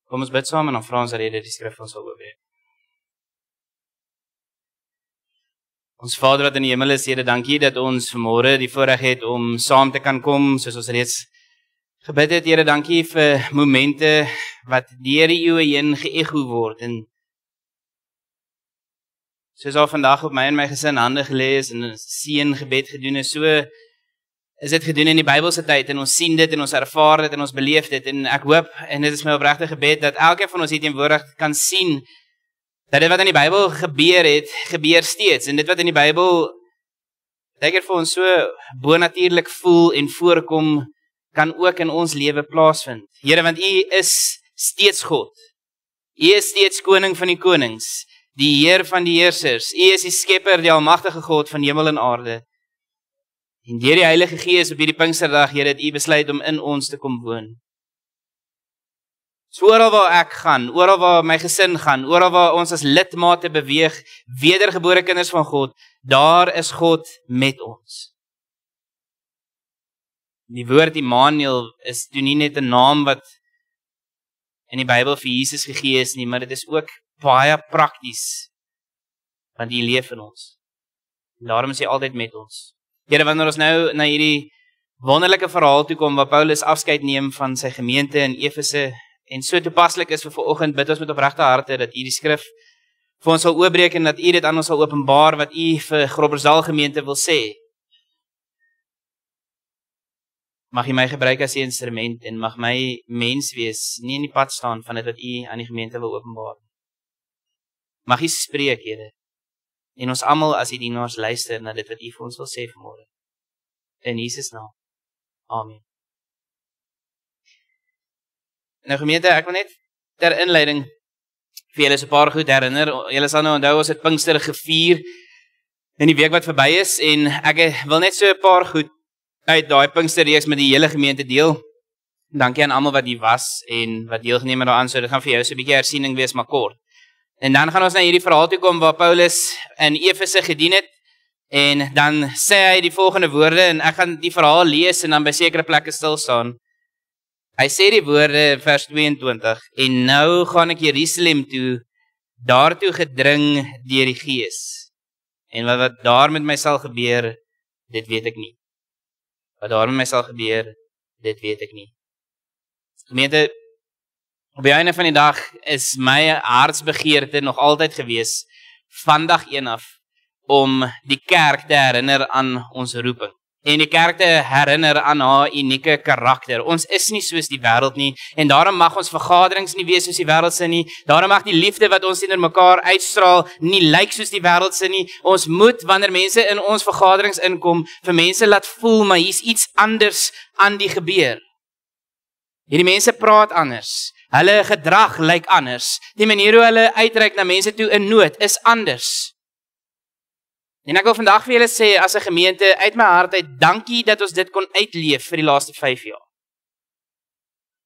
Kom ons bid saam en dan vra ons dat die skrif ons sal oopbreek. Ons Vader wat in die hemel is, Here, dankie dat ons vanmôre die voorreg het om saam te kan kom, soos ons reeds gebid het, Here, dankie vir momente wat deur die eeue heen geëcho word en soos al vandag op my en my gesin hande gelê is en 'n seëngebed gedoen is, so is dit gedoen in die Bybelse tyd en ons sien dit en ons ervaar dit en ons beleef dit en ek hoop, en dit is my opregte gebed, dat elkeen van ons hier teenwoordig kan sien dat dit wat in die Bybel gebeur het, gebeur steeds en dit wat in die Bybel baie vir ons so bonatuurlik voel en voorkom, kan ook in ons lewe plaasvind. Here, want U is steeds God. U is steeds koning van die konings, die Heer van die heersers. U is die skepper, die almagtige God van hemel en aarde. En deur die Heilige Gees op hierdie Pinksterdag, Here, het U besluit om in ons te kom woon. So oral waar ek gaan, oral waar my gesin gaan, oral waar ons as lidmate beweeg, wedergebore kinders van God, daar is God met ons. Die woord Immanuel is toe nie net 'n naam wat in die Bybel vir Jesus gegee is nie, maar dit is ook baie prakties, want U leef in ons. En daarom is hy altyd met ons. Here, wanneer ons nou na hierdie wonderlike verhaal toe kom, waar Paulus afskeid neem van sy gemeente in Efese, en so toepaslik is vir vanoggend, bid ons met opregte harte, dat U die skrif vir ons sal oopbreek, en dat U dit aan ons sal openbaar, wat U vir Groblersdal gemeente wil sê. Mag U my gebruik as 'n instrument, en mag my mens wees, nie in die pad staan van dit wat U aan die gemeente wil openbaar. Mag U spreek, Here, en ons almal as die dienaars luister na dit wat U vir ons wil sê vanmôre. In Jesus naam. Amen. Nou gemeente, ek wil net ter inleiding vir julle so 'n paar goed herinner. Julle sal nou onthou ons het Pinkster gevier in die week wat verby is en ek wil net so 'n paar goed uit daai Pinksterreeks met die hele gemeente deel. Dankie aan almal wat hier was en wat deelgeneem het daaraan. So dit gaan vir jou so 'n bietjie hersiening wees, maar kort. En dan gaan ons na hierdie verhaal toe kom waar Paulus in Efese gedien het en dan sê hy die volgende woorde en ek gaan die verhaal lees en dan by sekere plekke stil staan. Hy sê die woorde in vers 22, en nou gaan ek Jerusalem toe, daartoe gedring deur die Gees. En wat daar met my sal gebeur, dit weet ek nie. Wat daar met my sal gebeur, dit weet ek nie. Gemeente, op die einde van die dag is my hartsbegeerte nog altyd gewees, van dag 1 af, om die kerk te herinner aan ons roeping. En die kerk te herinner aan haar unieke karakter. Ons is nie soos die wêreld nie, en daarom mag ons vergaderings nie wees soos die wêreldse nie, daarom mag die liefde wat ons teenoor mekaar uitstraal, nie lyk soos die wêreldse nie. Ons moet, wanneer mense in ons vergaderings inkom, vir mense laat voel, maar hier's iets anders aan die gebeur. Hierdie mense praat anders, hulle gedrag lyk anders, die manier hoe hulle uitreik na mense toe in nood is anders. En ek wil vandag vir julle sê, as 'n gemeente, uit my hart uit, dankie dat ons dit kon uitleef vir die laaste 5 jaar.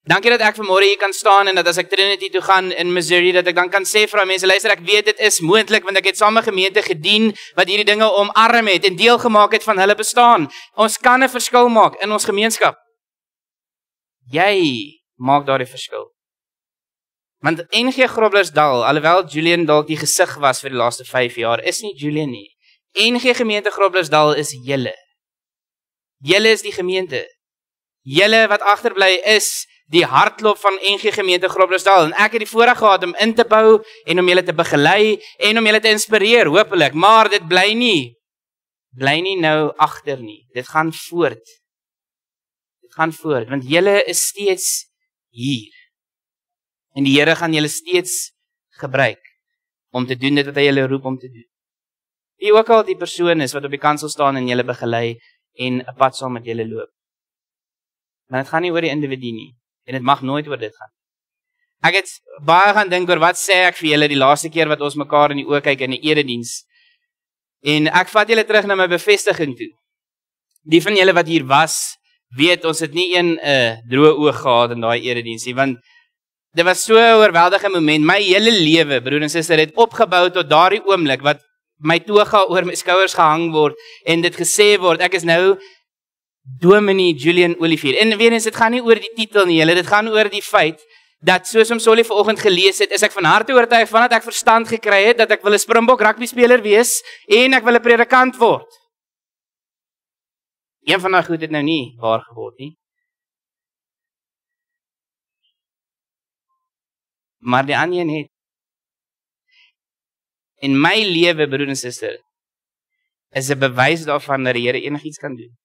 Dankie dat ek vanmôre hier kan staan en dat as ek Trinity toe gaan in Missouri, dat ek dan kan sê vir mense, luister, ek weet dit is moontlik, want ek het saam met gemeente gedien, wat hierdie dinge omarm het en deel gemaak het van hulle bestaan. Ons kan 'n verskil maak in ons gemeenskap. Jy maak daardie verskil. Want NG Groblersdal, alhoewel Julian dalk die gesig was vir die laaste 5 jaar, is nie Julian nie. NG gemeente Groblersdal is julle. Julle is die gemeente. Julle wat agterbly is die hartklop van NG gemeente Groblersdal. En ek het die voorreg gehad om in te bou en om julle te begelei en om julle te inspireer, hopelik. Maar dit bly nie nou agter nie. Dit gaan voort. Dit gaan voort, want julle is steeds hier. En die Here gaan julle steeds gebruik om te doen dit wat hy julle roep om te doen. Wie ook al die persoon is wat op die kansel staan en julle begelei en 'n pad saam met julle loop. Maar dit gaan nie oor die individu nie en dit mag nooit oor dit gaan. Ek het baie gaan dink oor wat sê ek vir julle die laaste keer wat ons mekaar in die oë kyk in die erediens. En ek vat julle terug na my bevestiging toe. Die van julle wat hier was, weet ons het nie een droë oog gehad in daai erediens nie, want dit was so 'n oorweldigende moment. My hele lewe, broer en suster, het opgebou tot daardie oomblik wat my toga oor my skouers gehang word en dit gesê word, ek is nou Dominee Julian Olivier. En weer eens, dit gaan nie oor die titel nie, julle, dit gaan oor die feit dat soos om Solly vanoggend gelees het, is ek van harte oortuig vandat ek verstand gekry het, dat ek wil 'n Springbok rugby speler wees, en ek wil 'n predikant word. Een van daai goed het nou nie waar geword nie. Maar die ander een het. In my lewe, broer en suster, is 'n bewys daarvan dat die Here enigiets kan doen.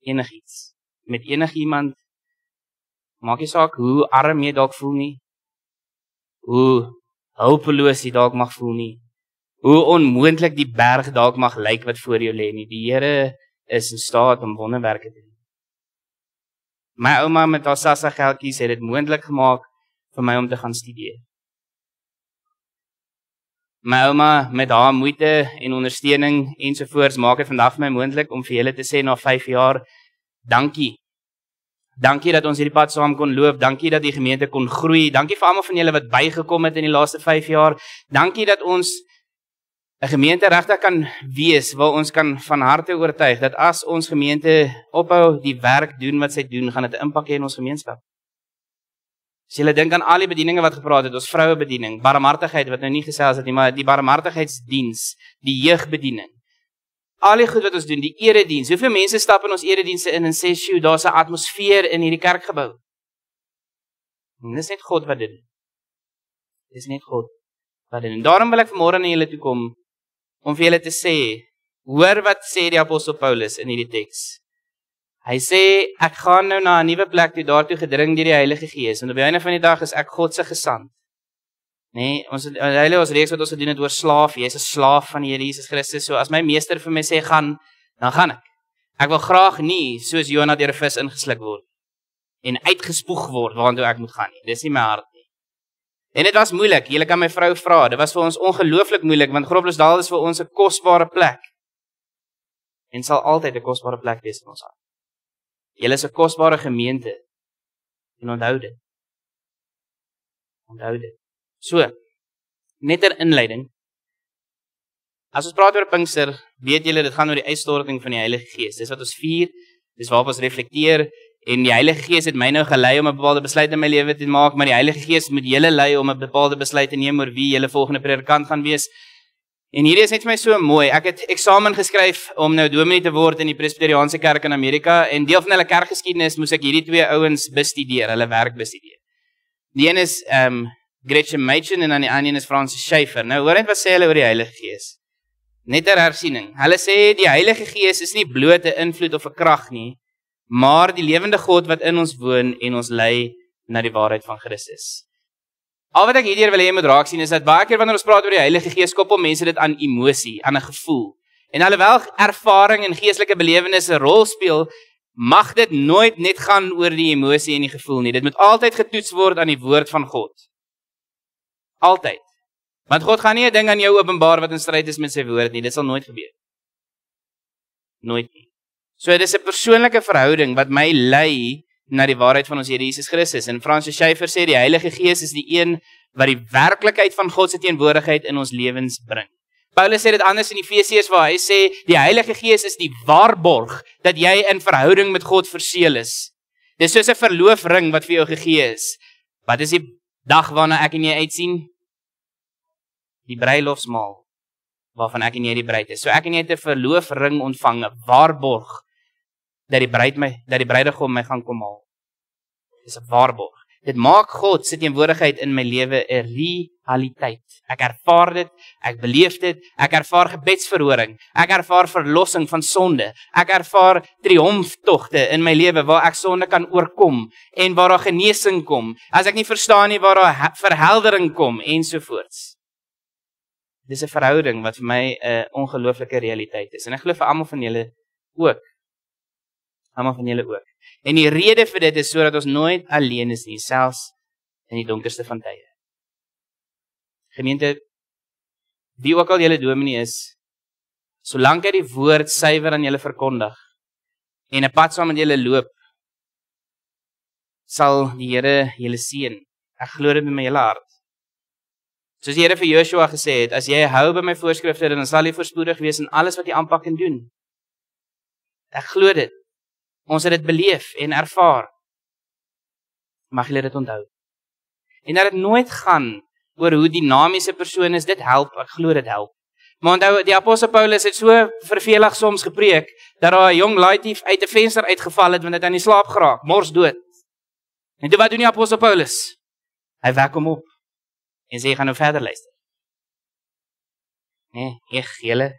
Enigiets. Met enigiemand, maak nie saak hoe arm jy dalk voel nie, hoe hulpeloos jy dalk mag voel nie, hoe onmoontlik die berg dalk mag lyk wat voor jou lê nie. Die Here is in staat om wonderwerke te doen. My ouma met haar SASSA geldjies het dit moontlik gemaak vir my om te gaan studeer. My ouma met haar moeite en ondersteuning ensovoorts maak dit vandag vir my moontlik om vir julle te sê na 5 jaar, dankie. Dankie dat ons hierdie pad saam kon loop, dankie dat die gemeente kon groei, dankie vir almal van julle wat bygekom het in die laaste 5 jaar, dankie dat ons 'n gemeente regtig kan wees, waar ons kan van harte oortuig, dat as ons gemeente ophou die werk doen wat sy doen, gaan dit 'n impak hê in ons gemeenskap. As julle dink aan al die bedieninge wat gepraat het, ons vrouebediening, barmhartigheid wat nou nie gesels het nie, maar die barmhartigheidsdiens, die jeugbediening, al die goed wat ons doen, die erediens, hoeveel mense stap in ons eredienste in en sê, "Sjoe, daar's 'n atmosfeer in hierdie kerkgebou." En dis net God wat dit doen. Dis net God wat dit doen. Daarom wil ek vanmôre na julle toe kom, om vir julle te sê, hoor wat sê die apostel Paulus in hierdie teks. Hy sê, ek gaan nou na 'n nuwe plek toe, daartoe gedring deur die Heilige Gees, en op die einde van die dag is ek God se gesant. Nee, ons reeks wat ons gedoen het oor slaaf, jy is 'n slaaf van die Here Jesus Christus, so as my meester vir my sê, gaan, dan gaan ek. Ek wil graag nie, soos Jonah deur 'n vis ingesluk word, en uitgespoeg word, waartoe ek moet gaan nie, dis nie my hart nie. En dit was moeilik, julle kan my vrou vra, dit was vir ons ongelooflik moeilik, want Groblersdal is vir ons 'n kosbare plek, en sal altyd 'n kosbare plek wees in ons hart. Julle is 'n kosbare gemeente, en onthou dit. Onthou dit. So, net ter inleiding, as ons praat oor Pinkster, weet julle, dit gaan oor die uitstorting van die Heilige Gees. Dis wat ons vier, dis waarop ons reflekteer, en die Heilige Gees het my nou gelei om 'n bepaalde besluit in my lewe te maak, maar die Heilige Gees moet julle lei om 'n bepaalde besluit te neem oor wie julle volgende predikant gaan wees. En hierdie is net vir my so mooi. Ek het eksamen geskryf om nou dominee te word in die Presbyteriaanse kerk in Amerika, en deel van hulle kerkgeskiedenis moes ek hierdie twee ouens bestudeer, hulle werk bestudeer. Die een is Gretchen Machen en dan die ander is Francis Schaeffer. Nou hoor net wat sê hulle oor die Heilige Gees. Net 'n hersiening. Hulle sê die Heilige Gees is nie bloot 'n invloed of 'n krag nie, maar die lewende God wat in ons woon en ons lei na die waarheid van Christus. Al wat ek hierdeur wil hê moet raak sien is dat baie keer wanneer ons praat oor die Heilige Gees, koppel mense dit aan emosie, aan 'n gevoel. En alhoewel ervaring en geestelike belewennisse 'n rol speel, mag dit nooit net gaan oor die emosie en die gevoel nie. Dit moet altyd getoets word aan die woord van God. Altyd. Want God gaan nie 'n ding aan jou openbaar wat in stryd is met sy woord nie. Dit sal nooit gebeur. Nooit nie. So dit is 'n persoonlike verhouding wat my lei na die waarheid van ons Here Jesus Christus. En Francis Schaeffer sê die Heilige Gees is die een wat die werklikheid van God se teenwoordigheid in ons lewens bring. Paulus sê dit anders in Efesiërs waar hy sê die Heilige Gees is die waarborg dat jy in verhouding met God verseël is. Dis soos 'n verloofring wat vir jou gegee is. Wat is die dag waarna ek en jy uitsien? Die bruilofsmaal waarvan ek en jy die bruid is. So ek en jy het 'n verloofring ontvang, 'n waarborg dat die bruidegom my gaan kom haal. Dis 'n waarborg. Dit maak God se teenwoordigheid in my lewe 'n realiteit. Ek ervaar dit, ek beleef dit, ek ervaar gebedsverhoring, ek ervaar verlossing van sonde, ek ervaar triomftogte in my lewe waar ek sonde kan oorkom en waar daar genesing kom. As ek nie verstaan nie, waar daar verheldering kom ensovoorts. Dis 'n verhouding wat vir my 'n ongelooflike realiteit is. En ek glo vir almal van julle ook. Almal van julle ook. En die rede vir dit is sodat ons nooit alleen is nie, selfs in die donkerste van tye. Gemeente, wie ook al julle dominee is, solank hy die woord suiwer aan julle verkondig en 'n pad saam met julle loop, sal die Here julle seën. Ek glo dit met my hele hart. Soos die Here vir Joshua gesê het, as jy hou by my voorskrifte, dan sal jy voorspoedig wees in alles wat jy aanpak en doen. Ek glo dit. Ons het dit beleef en ervaar. mag julle dit onthou. En dat dit nooit gaan oor hoe dinamiese persoon is, dit help, ek glo dit help. Maar onthou, die apostel Paulus het so vervelig soms gepreek, dat daar 'n jong laaitie uit 'n venster uitgeval het, want het aan die slaap geraak, mors dood. En toe wat doen die apostel Paulus? Hy wek hom op, en sê, jy gaan nou verder luister. Nee, julle.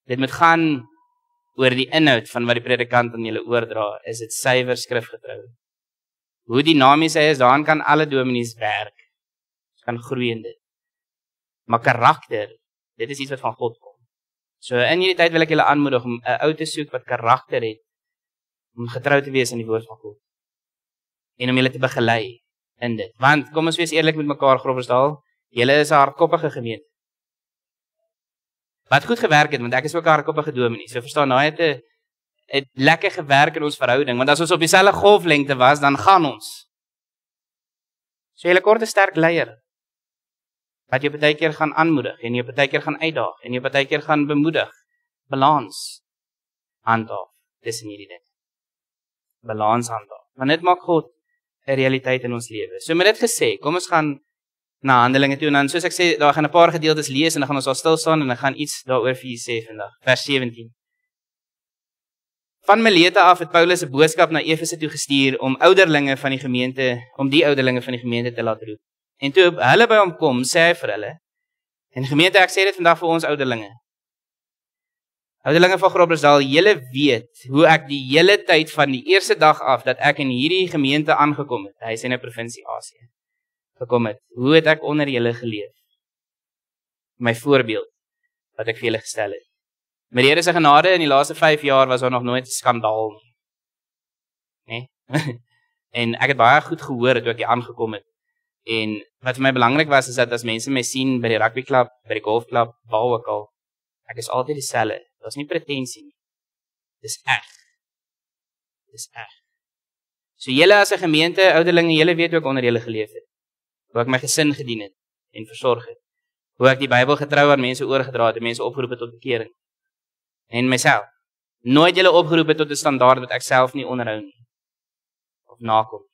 Dit moet gaan oor die inhoud van wat die predikant aan julle oordra, is dit suiwer skrifgetrou. Hoe dinamies hy is, daaraan kan alle dominees werk, kan groei in dit. Maar karakter, dit is iets wat van God kom. So in hierdie tyd wil ek julle aanmoedig om 'n ou te soek wat karakter het, om getrou te wees aan die woord van God. En om julle te begelei in dit. Want, kom ons wees eerlik met mekaar, Groblersdal, julle is 'n hardkoppige gemeente. Wat goed gewerk het, want ek is ook 'n hardkoppige dominee. So verstaan, nou het lekker gewerk in ons verhouding, want as ons op dieselfde golflengte was, dan gaan ons. So julle kort 'n sterk leier, wat jy partykeer gaan aanmoedig, en jy partykeer gaan uitdaag, en jy partykeer gaan bemoedig, balans handhaaf tussen hierdie ding. Balans handhaaf. Want dit maak God 'n realiteit in ons lewe. So met dit gesê, kom ons gaan na Handelinge toe, en dan soos ek sê, daar gaan 'n paar gedeeltes lees, en dan gaan ons daar stil staan, en dan gaan iets daaroor vir julle sê vandag. Vers 17. Van Milete af het Paulus 'n boodskap na Efese toe gestuur om die ouderlinge van die gemeente te laat roep. En toe hulle by hom kom, sê hy vir hulle, en gemeente, ek sê dit vandag vir ons ouderlinge. Ouderlinge van Groblersdal, julle weet hoe ek die hele tyd van die eerste dag af dat ek in hierdie gemeente aangekom het, hy is in 'n provinsie Asië, gekom het. Hoe het ek onder julle geleef? My voorbeeld wat ek vir julle gestel het. Met die Here se genade in die laaste 5 jaar was daar nog nooit 'n skandaal nie. En ek het baie goed gehoor toe ek hier aangekom het. En wat vir my belangrik was, is dat as mense my sien by die rugbyklub, by die golfklub, waar ook al, ek is altyd dieselfde. Daar's nie pretensie nie. Dis eg. Dis eg. So julle as 'n gemeente, ouderlinge, julle weet hoe ek onder julle geleef het. Hoe ek my gesin gedien het en versorg het. Hoe ek die Bybel getrou aan mense oorgedra het en mense opgeroep het tot bekering. En myself. Nooit julle opgeroep het tot 'n standaard wat ek self nie onderhou nie. Of nakom.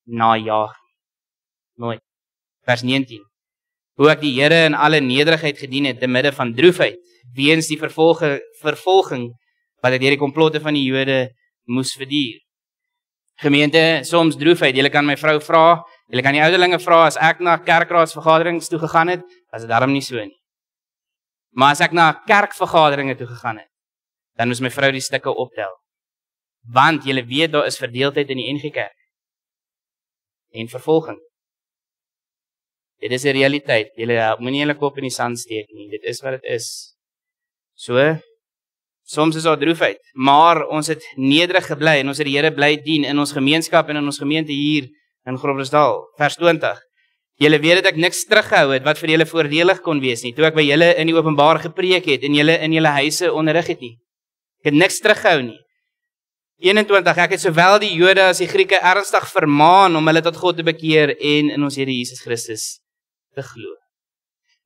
Najaag. Nooit. Vers 19. Hoe ek die Here in alle nederigheid gedien het te midde van droefheid, weens die vervolging wat ek deur die komplotte van die Jode moes verduur. Gemeente, soms droefheid. Julle kan my vrou vra, julle kan die ouderlinge vra, as ek na kerkraadsvergaderings toe gegaan het, was dit daarom nie so nie. Maar as ek na kerkvergaderinge toe gegaan het, dan moes my vrou die stukke optel. Want julle weet daar is verdeeldheid in die NG Kerk. En vervolging. Dit is 'n realiteit. Julle moenie julle kop in die sand steek nie. Dit is wat dit is. So, soms is daar droefheid, maar ons het nederig gebly en ons het die Here bly dien in ons gemeenskap en in ons gemeente hier in Groblersdal. Vers 20. Julle weet dat ek niks teruggehou het wat vir julle voordelig kon wees nie, toe ek by julle in die openbaar gepreek het en julle in julle huise onderrig het nie. Ek het niks teruggehou nie. 21. Ek het sowel die Jode as die Grieke ernstig vermaan om hulle tot God te bekeer en in ons Here Jesus Christus te glo.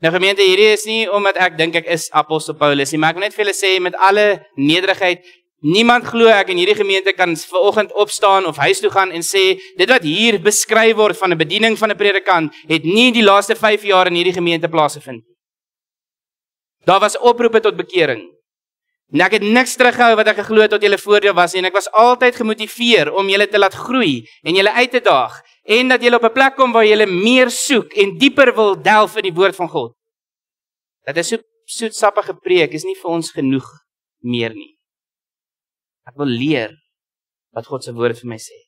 Nou gemeente, hierdie is nie omdat ek dink ek is apostel Paulus nie, maar ek wil net vir julle sê met alle nederigheid, niemand glo ek in hierdie gemeente kan vanoggend opstaan of huis toe gaan en sê, dit wat hier beskryf word van 'n bediening van 'n predikant, het nie die laaste 5 jaar in hierdie gemeente plaasgevind. Daar was oproepe tot bekering. En ek het niks teruggehou wat ek geglo het tot julle voordeel was en ek was altyd gemotiveer om julle te laat groei en julle uit te daag en dat julle op 'n plek kom waar julle meer soek en dieper wil delf in die woord van God. Dat is soetsappige preek is nie vir ons genoeg meer nie. Ek wil leer wat God se woord vir my sê.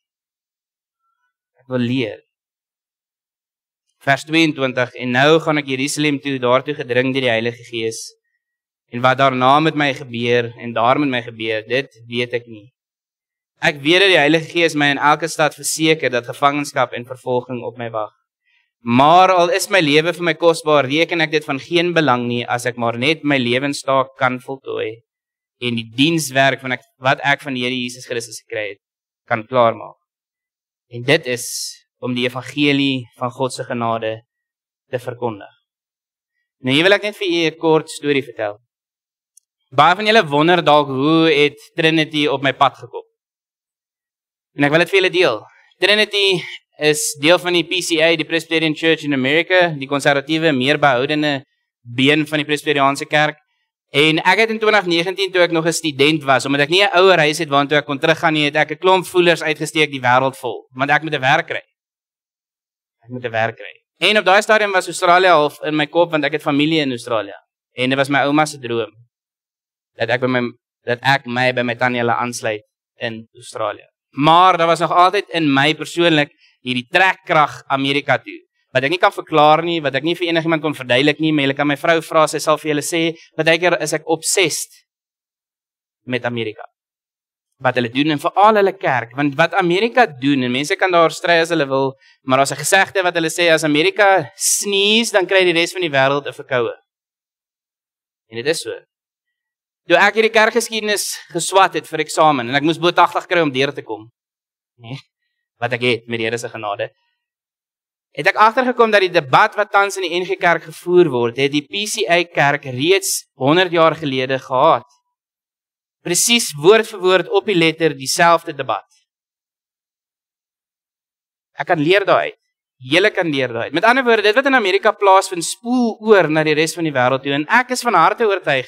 Ek wil leer. Vers 22, en nou gaan ek Jerusalem toe, daartoe gedring deur die Heilige Gees. En wat daarna met my gebeur, en daar met my gebeur, dit weet ek nie. Ek weet dat die Heilige Gees my in elke stad verseker dat gevangenskap en vervolging op my wag. Maar al is my lewe vir my kosbaar, reken ek dit van geen belang nie, as ek maar net my lewenstaak kan voltooi, en die dienswerk van wat ek van die Here Jesus Christus gekry het, kan klaarmaak. En dit is om die evangelie van God se genade te verkondig. Nou hier wil ek net vir julle 'n kort storie vertel. Baie van julle wonder dalk hoe het Trinity op my pad gekom. En ek wil dit vir julle deel. Trinity is deel van die PCA, die Presbyterian Church in America, die konservatiewe, meer behoudende been van die Presbyteriaanse kerk. En ek het in 2019, toe ek nog 'n student was, omdat ek nie 'n ouer huis het waartoe ek kon teruggaan nie, het ek 'n klomp voelers uitgesteek die wêreld vol, want ek moet 'n werk kry. Ek moet 'n werk kry. En op daai stadium was Australië half in my kop, want ek het familie in Australië. En dit was my ouma se droom dat ek my by my tannie hulle aansluit in Australië. Maar daar was nog altyd in my persoonlik hierdie trekkrag Amerika toe, wat ek nie kan verklaar nie, wat ek nie vir enigiemand kon verduidelik nie, maar julle kan my vrou vra, sy sal vir julle sê, partykeer is ek obsessed met Amerika. Wat hulle doen en veral hulle kerk, want wat Amerika doen, en mense kan daar stry as hulle wil, maar as 'n gesegde wat hulle sê, as Amerika sneeze, dan kry die res van die wêreld 'n verkoue. En dit is so. Toe ek hierdie kerkgeskiedenis geswat het vir eksamen, en ek moes bo 80 kry om deur te kom, nee, wat ek het met die Here se genade, het ek agtergekom dat die debat wat tans in die NG Kerk gevoer word, het die PCA Kerk reeds 100 jaar gelede gehad. Presies woord vir woord op die letter dieselfde debat. Ek kan leer daaruit. Julle kan leer daaruit. Met ander woorde, dit wat in Amerika plaasvind, spoel oor na die res van die wêreld toe, en ek is van harte oortuig,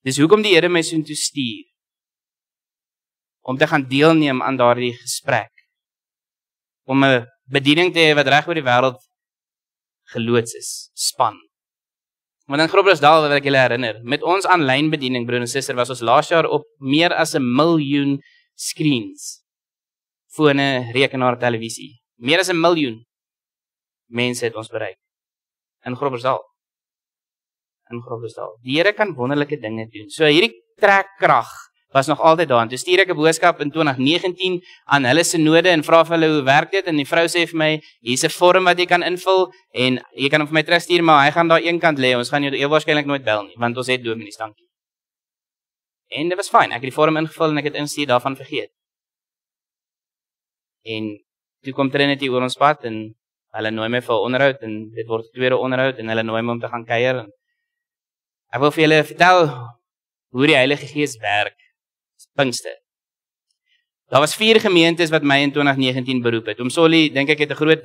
dis hoekom die Here my soontoe stuur, om te gaan deelneem aan daardie gesprek, om 'n bediening te hê wat reg oor die wêreld geloods is, span. Want in Groblersdal wil ek julle herinner, met ons aanlyn bediening, broer en suster, was ons laas jaar op meer as 1 miljoen screens, fone, rekenaar, televisie. Meer as 1 miljoen mense het ons bereik in Groblersdal. In Groblersdal. Die Here kan wonderlike dinge doen. So hierdie trekkrag was nog altyd daar. En toe stuur ek 'n boodskap in 2019 aan hulle synode en vra vir hulle hoe werk dit, en die vrou sê vir my, hier's 'n vorm wat jy kan invul en jy kan hom vir my terugstuur, maar hy gaan daar een kant lê. Ons gaan jou waarskynlik nooit bel nie, want ons het dominees, dankie. En dit was fyn. Ek het die vorm ingevul en ek het instuur daarvan vergeet. En toe kom Trinity oor ons pad en hulle nooi my vir 'n onderhoud en dit word 'n tweede onderhoud en hulle nooi my om te gaan kuier. Ek wil vir julle vertel hoe die Heilige Gees werk. Pinkster. Daar was 4 gemeentes wat my in 2019 beroep het. Umsoli, dink ek, het 'n groot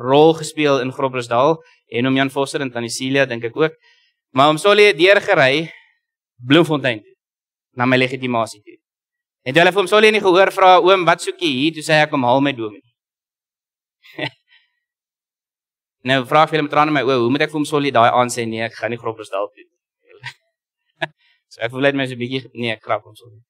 rol gespeel in Groblersdal en Jan Vosser en Tannie Celia, dink ek ook. Maar Umsoli het deurgery Bloemfontein toe, na my legitimasie toe. En toe hulle vir Umsoli nie gehoor vra, oom, wat soek jy hier? Toe sê ek, kom haal my dominee. Nou vra ek vir hulle met trane in my oë, hoe moet ek vir Umsoli daai aand sê, nee, ek gaan nie Groblersdal toe. So ek voel net my so 'n bietjie, nee, krap Umsoli.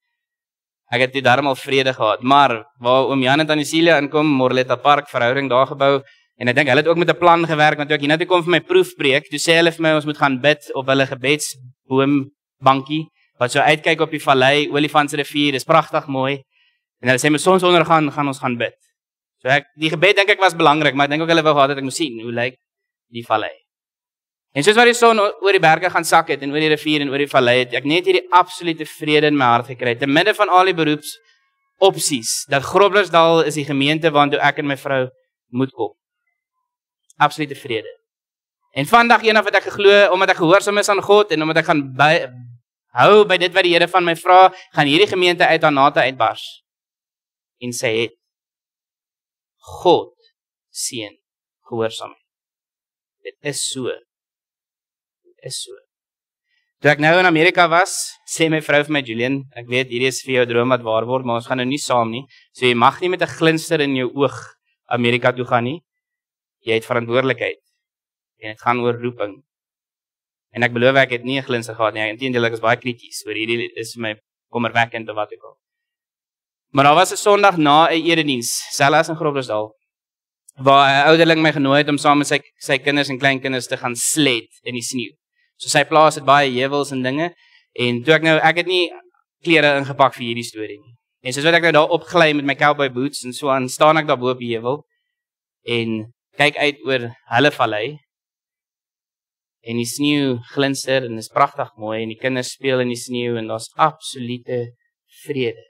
Ek het dit daarom al vrede gehad, maar waar oom Jan en Tannie Celia inkom, Morletta Park, verhouding daar gebou, en ek dink hulle het ook met 'n plan gewerk, want toe ek hiernatoe kom vir my proefpreek, toe sê hulle vir my, ons moet gaan bid op hulle gebedsboombankie, wat so uitkyk op die vallei, Olifantsrivier, dis pragtig mooi, en hulle sê, met sonsondergang gaan ons gaan bid. So die gebed dink ek was belangrik, maar ek dink ook hulle wou gehad het ek moes sien, hoe lyk die vallei. En soos wat die son oor die berge gaan sak het, en oor die rivier en oor die vallei het, ek net hierdie absolute vrede in my hart gekry, te midde van al die beroepsopsies, dat Groblersdal is die gemeente waartoe ek en my vrou moet kom. Absolute vrede. En vandag eendag wat ek geglo, omdat ek gehoorsaam is aan God, en omdat ek gaan hou by dit wat die Here van my vra, gaan hierdie gemeente uit haar nate uitbars. En sy het. God seën gehoorsaamheid. Dit is so. Is so. Toe ek nou in Amerika was, sê my vrou vir my, Julian, ek weet, hierdie is vir jou droom wat waar word, maar ons gaan nou nie saam nie, so jy mag nie met 'n glinster in jou oog Amerika toe gaan nie, jy het verantwoordelikheid, en het gaan oor roeping, en ek beloof ek het nie 'n glinster gehad nie, inteendeel ek is baie krities, oor hierdie is my kommerwekkend of wat ook al. Maar daar was 'n Sondag na 'n erediens, selfs in Groblersdal, waar 'n ouderling my genooi het om saam met sy kinders en kleinkinders te gaan sled in die sneeu. So sy plaas het baie heuwels en dinge, en toe ek het nie klere ingepak vir hierdie storie nie. En soos wat ek nou daar opgly met my cowboy boots en so aan, staan ek daar bo op die heuwel, en kyk uit oor hulle vallei, en die sneeu glinster, en is pragtig mooi, en die kinders speel in die sneeu, en daar's absolute vrede,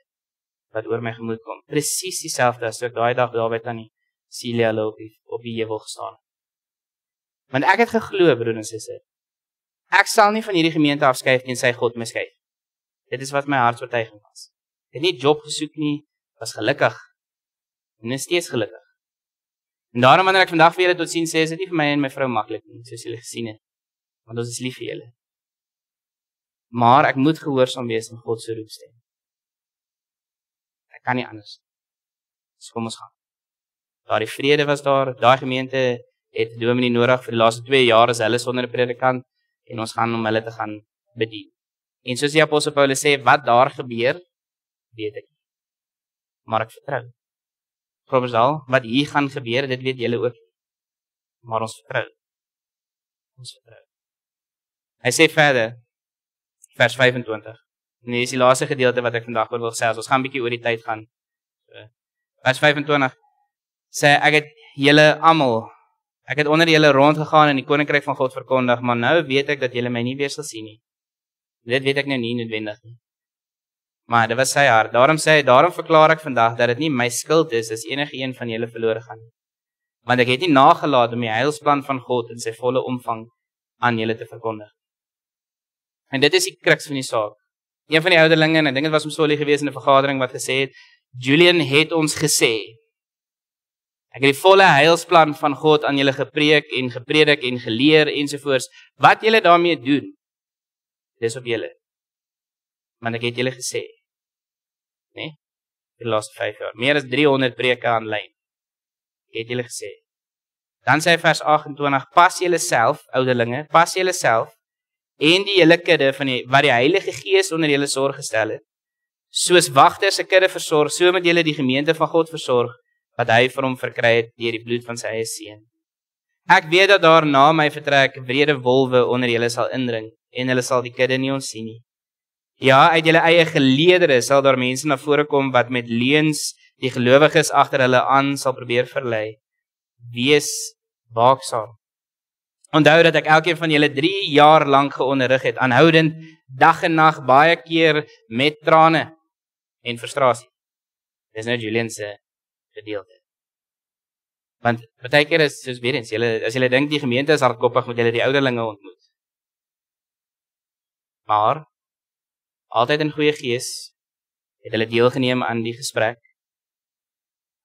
wat oor my gemoed kom. Presies dieselfde as ek daai dag daar by Tannie Celia op die heuwel gestaan. Want ek het geglo, broer en suster, ek sal nie van hierdie gemeente afskuif tensy God my skuif. Dit is wat my hartsoortuiging was. Ek het nie job gesoek nie, was gelukkig En is steeds gelukkig. En daarom wanneer ek vandag vir julle tot sien sê, is dit nie vir my en my vrou maklik nie, soos julle gesien het. Want ons is lief vir julle. Maar ek moet gehoorsaam wees aan God se roepstem. Ek kan nie anders. Dus kom ons gaan. Daar die vrede was daar, daai gemeente het dominee nodig vir die laaste 2 jaar as hulle sonder 'n predikant, en ons gaan om hulle te gaan bedien. En soos die apostel Paulus sê, wat daar gebeur, weet ek nie. Maar ek vertrou. Probersal, wat hier gaan gebeur, dit weet julle ook. Maar ons vertrou. Ons vertrou. Hy sê verder, vers 25. En hier is die laaste gedeelte wat ek vandag wil sê, ons gaan 'n bietjie oor die tyd gaan. Vers 25 sê, ek het julle almal, ek het onder julle rondgegaan en die koninkryk van God verkondig, maar nou weet ek dat julle my nie weer sal sien nie. Dit weet ek nou nie noodwendig nie. Maar dit was sy hart. Daarom sê hy, daarom verklaar ek vandag dat dit nie my skuld is as enige een van julle verlore gaan nie. Want ek het nie nagelaat om die heilsplan van God in sy volle omvang aan julle te verkondig. En dit is die kruks van die saak. Een van die ouderlinge, en ek dink dit was Msoli gewees in 'n vergadering wat gesê het, Julian het ons gesê, ek het die volle heilsplan van God aan julle gepredik en geleer ensovoorts. Wat julle daarmee doen, dis op julle. Want ek het julle gesê, nee, die laaste 5 jaar, meer as 300 preke aanlyn. Ek het julle gesê. Dan sê hy vers 28, pas julle self, ouderlinge, pas julle self, en die hele kudde wat die Heilige Gees onder julle sorg gestel het. Soos wagters 'n kudde versorg, so moet julle die gemeente van God versorg, wat hy vir hom verkry het deur die bloed van sy eie seun. Ek weet dat daar na my vertrek wrede wolwe onder julle sal indring, en hulle sal die kudde nie ons sien nie. Ja, uit julle eie geleedere sal daar mense na vore kom wat met leuns die gelowiges agter hulle aan sal probeer verlei. Wees waaksaam. Onthou dat ek elkeen van julle 3 jaar lank geonderrig het, aanhoudend, dag en nag, baie keer met trane en frustrasie. Dis nou Julian se gedeelte. Want baie keer is soos weer eens, as julle dink die gemeente is hardkoppig, moet julle die ouderlinge ontmoet. Maar altyd in goeie gees het hulle deelgeneem aan die gesprek.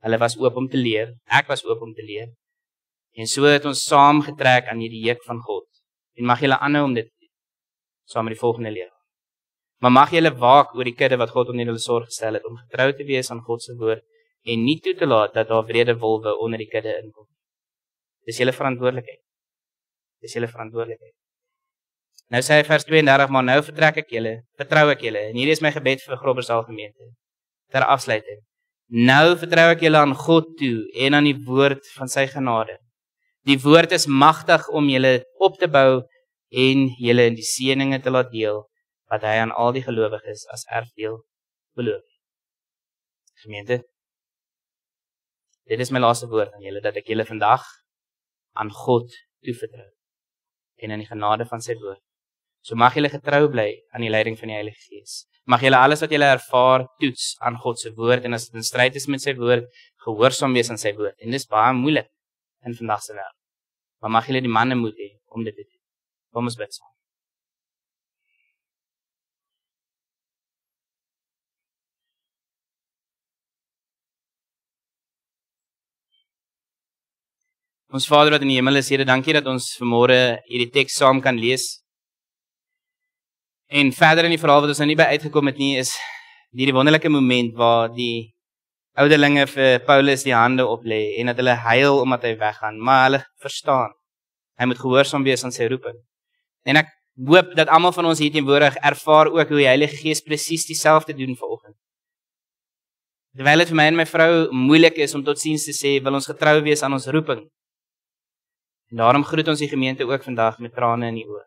Hulle was oop om te leer, ek was oop om te leer. En so het ons saam getrek aan hierdie juk van God. En mag julle aanhou om dit te doen, saam met die volgende leer. Maar mag julle waak oor die kudde wat God onder julle sorg gestel het, om getrou te wees aan God se woord, en nie toe te laat dat daar wrede wolwe onder die kudde inkom. Dis julle verantwoordelikheid. Dis julle verantwoordelikheid. Nou sê hy vers 32, maar nou vertrek ek julle, vertrou ek julle, en hier is my gebed vir Groblersdal gemeente, ter afsluiting. Nou vertrou ek julle aan God toe, en aan die woord van sy genade. Die woord is magtig om julle op te bou, en julle in die seëninge te laat deel, wat hy aan al die gelowiges as erfdeel beloof. Gemeente, dit is my laaste woord aan julle, dat ek julle vandag aan God toevertrou, en aan die genade van sy woord. So mag julle getrou bly aan die leiding van die Heilige Gees. Mag julle alles wat julle ervaar toets aan God se woord, en as dit in stryd is met sy woord, gehoorsaam wees aan sy woord. En dis baie moeilik in vandag se wêreld. Maar mag julle die manne moed hê om dit te doen. Kom ons bid saam. Ons Vader wat in die hemel is, Here, dankie dat ons vanmôre hierdie teks saam kan lees. En verder in die verhaal wat ons nou nie by uitgekom het nie, is die wonderlike moment waar die ouderlinge vir Paulus die hande oplê en dat hulle huil omdat hy weggaan, maar hulle verstaan. Hy moet gehoorsaam wees aan sy roeping. En ek hoop dat almal van ons hier teenwoordig ervaar ook hoe die Heilige Gees presies dieselfde doen vanoggend. Terwyl dit vir my en my vrou moeilik is om totiens te sê, wil ons getrou wees aan ons roeping. En daarom groet ons die gemeente ook vandag met trane in die oë.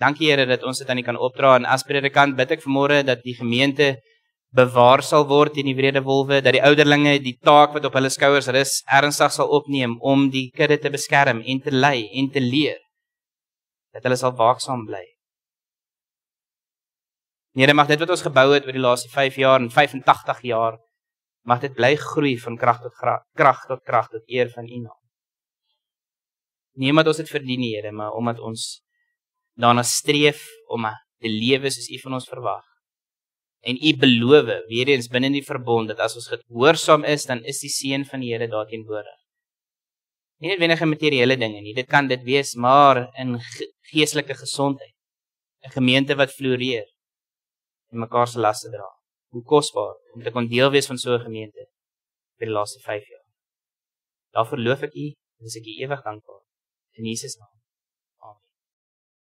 Dankie Here dat ons dit aan U kan opdra, en as predikant bid ek vanmôre dat die gemeente bewaar sal word teen die wrede wolwe, dat die ouderlinge die taak wat op hulle skouers rus ernstig sal opneem om die kudde te beskerm en te lei en te leer, dat hulle sal waaksaam bly. Here, mag dit wat ons gebou het oor die laaste 5 jaar en 85 jaar, mag dit bly groei van krag tot krag tot eer van U naam. Nie omdat ons dit verdien, Here, maar omdat ons daarna streef om te lewe soos U van ons verwag. En U beloof, weer eens binne die verbond, dat as ons gehoorsaam is, dan is die seën van die Here daar teenwoordig. Nie net wenige materiële dinge nie, dit kan dit wees, maar in geestelike gesondheid. 'n Gemeente wat floreer en mekaar se laste dra. Hoe kosbaar om te kon deel wees van so 'n gemeente vir die laaste 5 jaar. Daarvoor loof ek U, en is ek U ewig dankbaar. In Jesus naam.